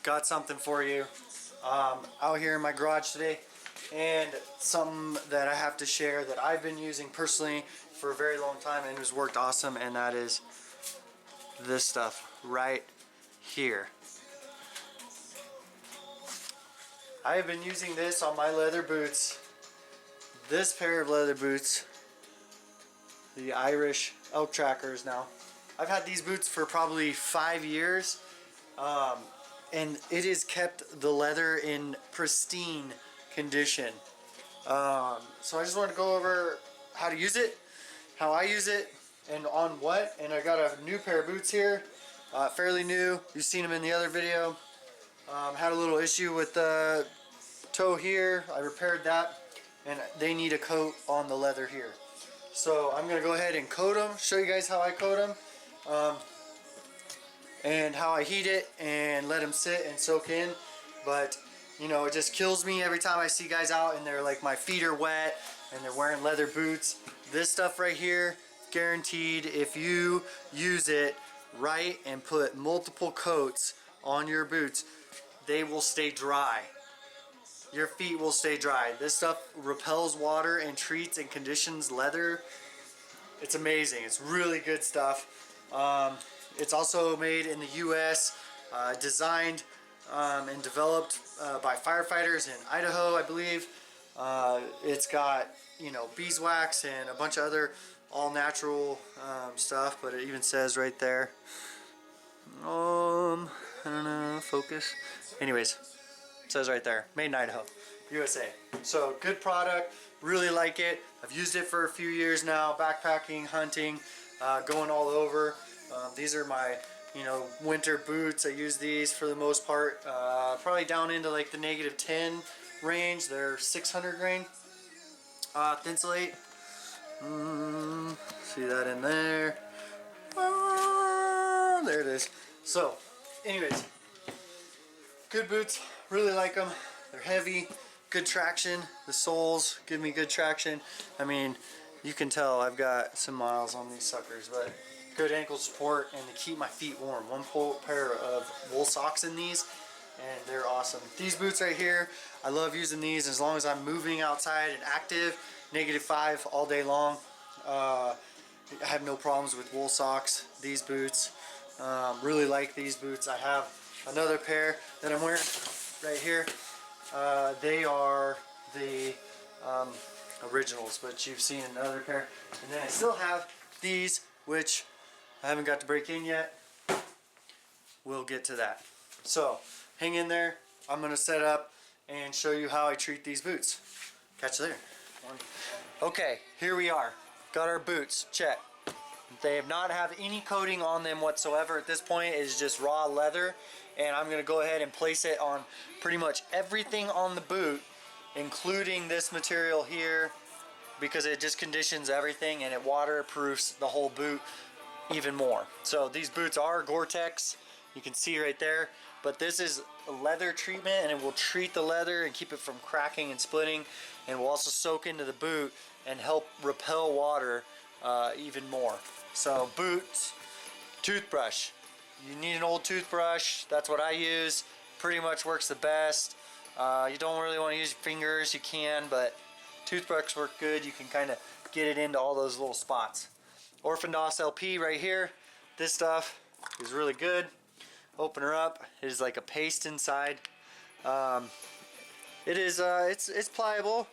got something for you out here in my garage today, and something that I have to share that I've been using personally for a very long time and has worked awesome, and that is this stuff right here. I have been using this on my leather boots. This pair of leather boots, the Irish elk trackers. Now, I've had these boots for probably 5 years, and it has kept the leather in pristine condition. So I just want to go over how to use it, how I use it, and on what. And I got a new pair of boots here, fairly new. You've seen them in the other video. Had a little issue with the toe here. I repaired that, and they need a coat on the leather here. So I'm going to go ahead and coat them, show you guys how I coat them, and how I heat it and let them sit and soak in. But you know, it just kills me every time I see guys out and they're like, my feet are wet and they're wearing leather boots. This stuff right here, guaranteed, if you use it right and put multiple coats on your boots, they will stay dry. Your feet will stay dry. This stuff repels water and treats and conditions leather. It's amazing. It's really good stuff. It's also made in the US, designed and developed by firefighters in Idaho, I believe. It's got, you know, beeswax and a bunch of other all natural stuff, but it even says right there, I don't know, focus. Anyways, it says right there, made in Idaho, USA. So good product, really like it. I've used it for a few years now, backpacking, hunting, going all over. These are my, you know, winter boots. I use these for the most part, probably down into like the -10 range. They're 600 grain Thinsulate. See that in there? There it is. So, anyways, good boots. Really like them. They're heavy, good traction. The soles give me good traction. I mean, you can tell I've got some miles on these suckers, but good ankle support and to keep my feet warm. One pair of wool socks in these, and they're awesome. These boots right here, I love using these as long as I'm moving outside and active, -5 all day long. I have no problems with wool socks. These boots, really like these boots. I have another pair that I'm wearing right here. They are the originals, but you've seen another pair. And then I still have these, which I haven't got to break in yet. We'll get to that. So hang in there. I'm going to set up and show you how I treat these boots. Catch you there. Okay, here we are. Got our boots. Check. They have not have any coating on them whatsoever at this point. It's just raw leather. And I'm going to go ahead and place it on pretty much everything on the boot, including this material here, because it just conditions everything and it waterproofs the whole boot even more. So these boots are Gore-Tex, you can see right there, but this is a leather treatment, and it will treat the leather and keep it from cracking and splitting, and will also soak into the boot and help repel water even more. So boots, toothbrush. You need an old toothbrush. That's what I use. Pretty much works the best. You don't really want to use your fingers, you can, but toothbrush work good. You can kind of get it into all those little spots. Obenaufs LP right here. This stuff is really good. Open her up. It is like a paste inside. It is it's pliable.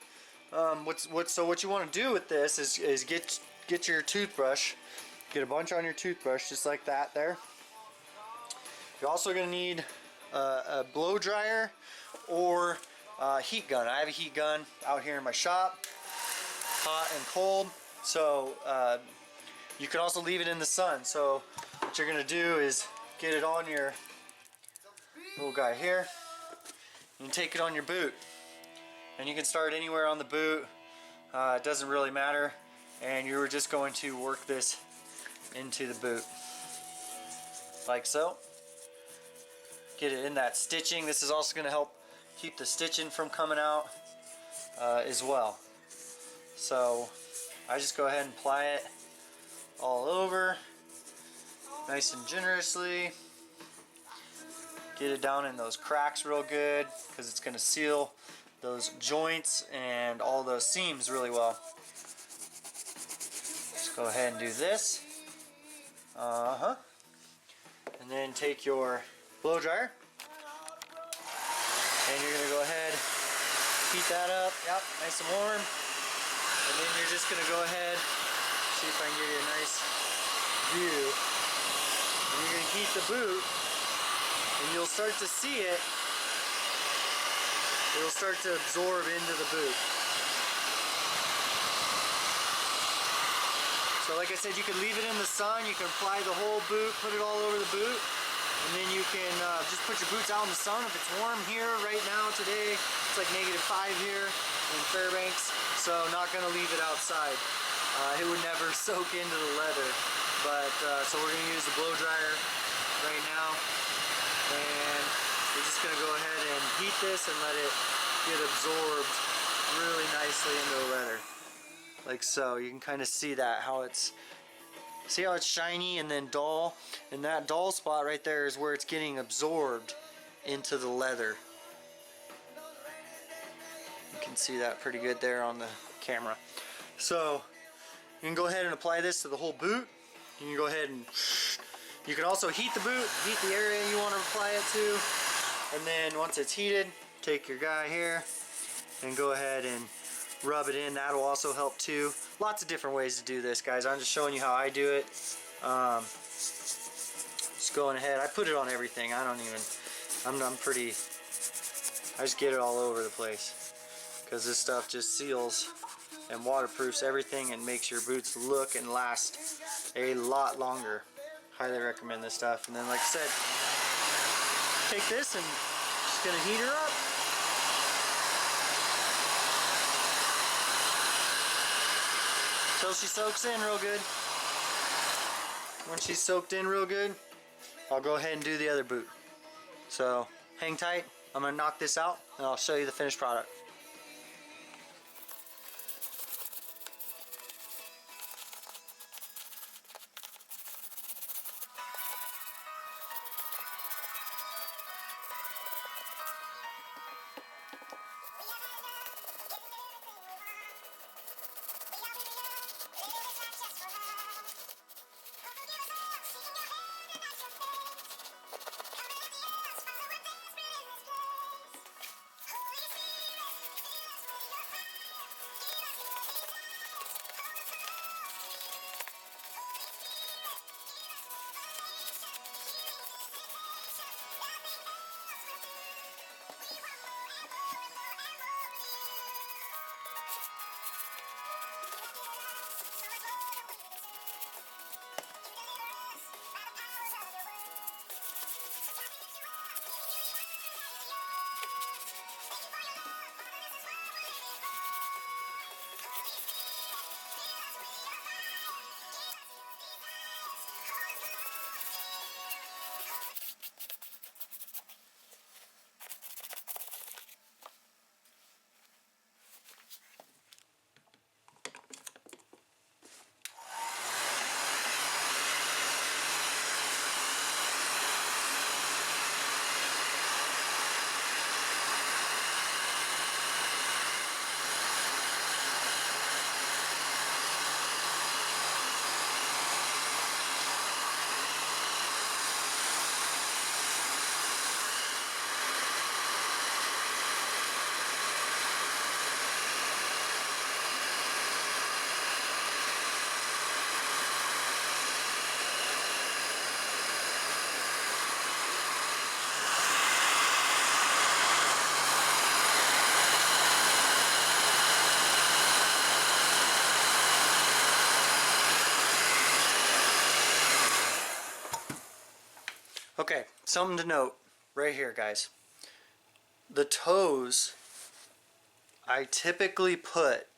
So what you want to do with this is get your toothbrush. Get a bunch on your toothbrush just like that there. You're also going to need a blow dryer or a heat gun. I have a heat gun out here in my shop, hot and cold. So you can also leave it in the sun. So what you're going to do is get it on your little guy here. You can take it on your boot, and you can start anywhere on the boot. It doesn't really matter. And you're just going to work this into the boot like so. Get it in that stitching. This is also going to help keep the stitching from coming out as well. So I just go ahead and apply it all over nice and generously. Get it down in those cracks real good because it's going to seal those joints and all those seams really well. Just go ahead and do this. And then take your blow dryer and you're going to go ahead, heat that up, yep, nice and warm. And then you're just going to go ahead, see if I can give you a nice view. And you're going to heat the boot and you'll start to see it. It'll start to absorb into the boot. So like I said, you can leave it in the sun, you can apply the whole boot, put it all over the boot, and then you can just put your boots out in the sun. If it's warm here right now today, it's like -5 here in Fairbanks, so not going to leave it outside. It would never soak into the leather, but so we're going to use the blow dryer right now, and we're just going to go ahead and heat this and let it get absorbed really nicely into the leather. Like so. You can kind of see that, how it's, see how it's shiny and then dull, and that dull spot right there is where it's getting absorbed into the leather. You can see that pretty good there on the camera. So you can go ahead and apply this to the whole boot. You can go ahead and you can also heat the boot, heat the area you want to apply it to, and then once it's heated, take your guy here and go ahead and rub it in. That'll also help too. Lots of different ways to do this, guys. I'm just showing you how I do it. Just going ahead. I put it on everything. I don't even, I'm pretty, I just get it all over the place because this stuff just seals and waterproofs everything and makes your boots look and last a lot longer. Highly recommend this stuff. And then like I said, take this and just gonna heat her up. Until she soaks in real good. Once she's soaked in real good, I'll go ahead and do the other boot. So hang tight, I'm gonna knock this out and I'll show you the finished product. Okay, something to note right here, guys. The toes, I typically put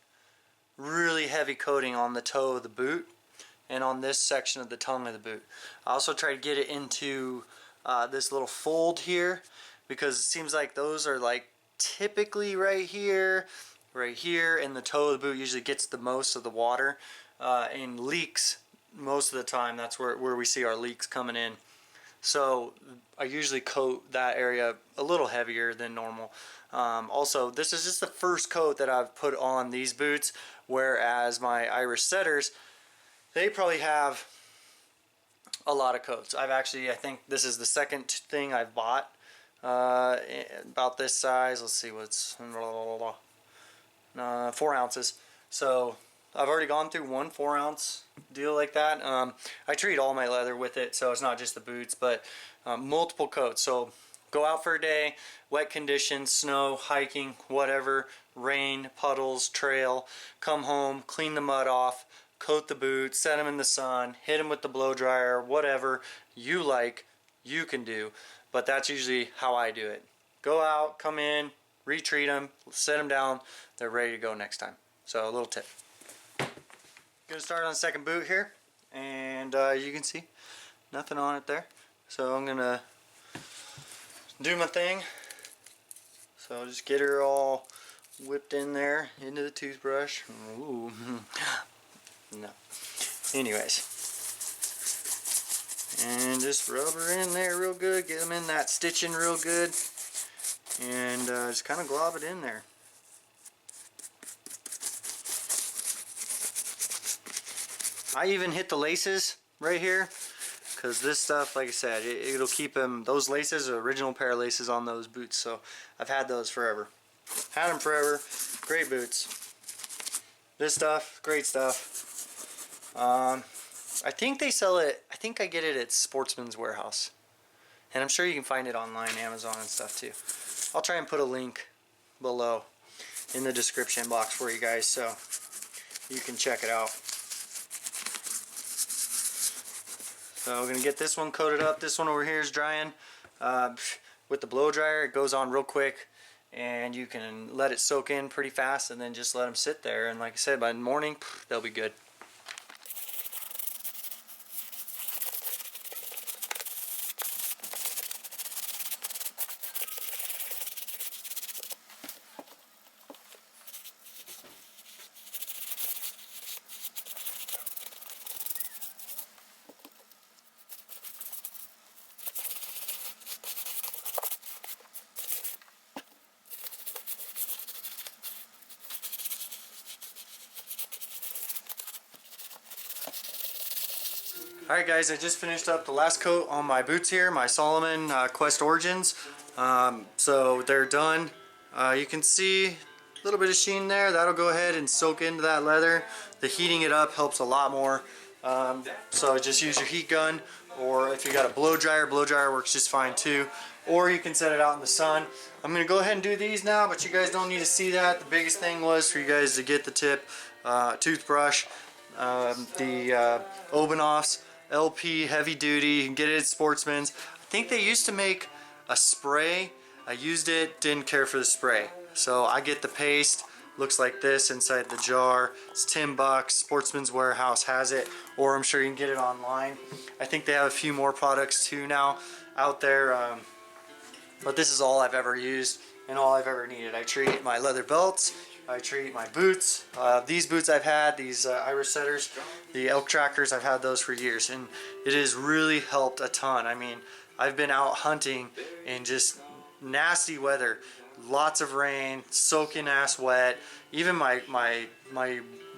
really heavy coating on the toe of the boot and on this section of the tongue of the boot. I also try to get it into this little fold here because it seems like those are like typically right here, and the toe of the boot usually gets the most of the water and leaks most of the time. That's where we see our leaks coming in. So I usually coat that area a little heavier than normal. Also, this is just the first coat that I've put on these boots, whereas my Irish setters, they probably have a lot of coats. I think this is the second thing I've bought about this size. Let's see what's 4 ounces. So I've already gone through one 4 ounce deal like that. I treat all my leather with it, so it's not just the boots, but multiple coats. So go out for a day, wet conditions, snow, hiking, whatever, rain, puddles, trail, come home, clean the mud off, coat the boots, set them in the sun, hit them with the blow dryer, whatever you like, you can do. But that's usually how I do it. Go out, come in, retreat them, set them down, they're ready to go next time. So a little tip. Gonna start on the second boot here, and you can see nothing on it there. So I'm gonna do my thing. So I'll just get her all whipped in there into the toothbrush. Ooh. No. Anyways, and just rub her in there real good, get them in that stitching real good, and just kind of glob it in there. I even hit the laces right here, because this stuff, like I said, it'll keep them. Those laces are original pair of laces on those boots, so I've had those forever. Had them forever. Great boots. This stuff, great stuff. I think they sell it. I think I get it at Sportsman's Warehouse, and I'm sure you can find it online, Amazon and stuff too. I'll try and put a link below in the description box for you guys, so you can check it out. So we're going to get this one coated up. This one over here is drying. With the blow dryer, it goes on real quick, and you can let it soak in pretty fast and then just let them sit there. And like I said, by the morning, they'll be good. Alright guys, I just finished up the last coat on my boots here, my Salomon Quest Origins. So they're done. You can see a little bit of sheen there. That'll go ahead and soak into that leather. The heating it up helps a lot more. So just use your heat gun, or if you got a blow dryer works just fine too. Or you can set it out in the sun. I'm going to go ahead and do these now, but you guys don't need to see that. The biggest thing was for you guys to get the tip toothbrush, the Obenaufs LP heavy duty. You can get it at Sportsman's. I think they used to make a spray. I used it, didn't care for the spray. So I get the paste. Looks like this inside the jar. It's $10. Sportsman's Warehouse has it, or I'm sure you can get it online. I think they have a few more products too now out there. But this is all I've ever used and all I've ever needed. I treat my leather belts. I treat my boots. These boots I've had, these Irish setters, the elk trackers, I've had those for years, and it has really helped a ton. I mean, I've been out hunting in just nasty weather, lots of rain, soaking ass wet. Even my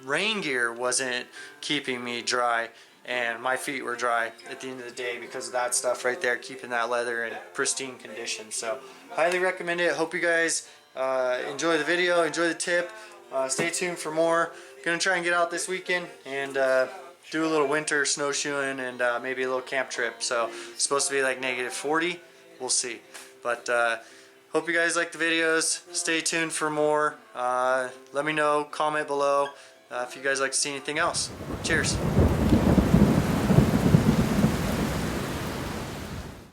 rain gear wasn't keeping me dry, and my feet were dry at the end of the day because of that stuff right there, keeping that leather in pristine condition. So highly recommend it. Hope you guys enjoy the video, enjoy the tip. Stay tuned for more. Gonna try and get out this weekend and do a little winter snowshoeing and maybe a little camp trip. So it's supposed to be like -40. We'll see. But hope you guys like the videos. Stay tuned for more. Let me know, comment below if you guys like to see anything else. Cheers.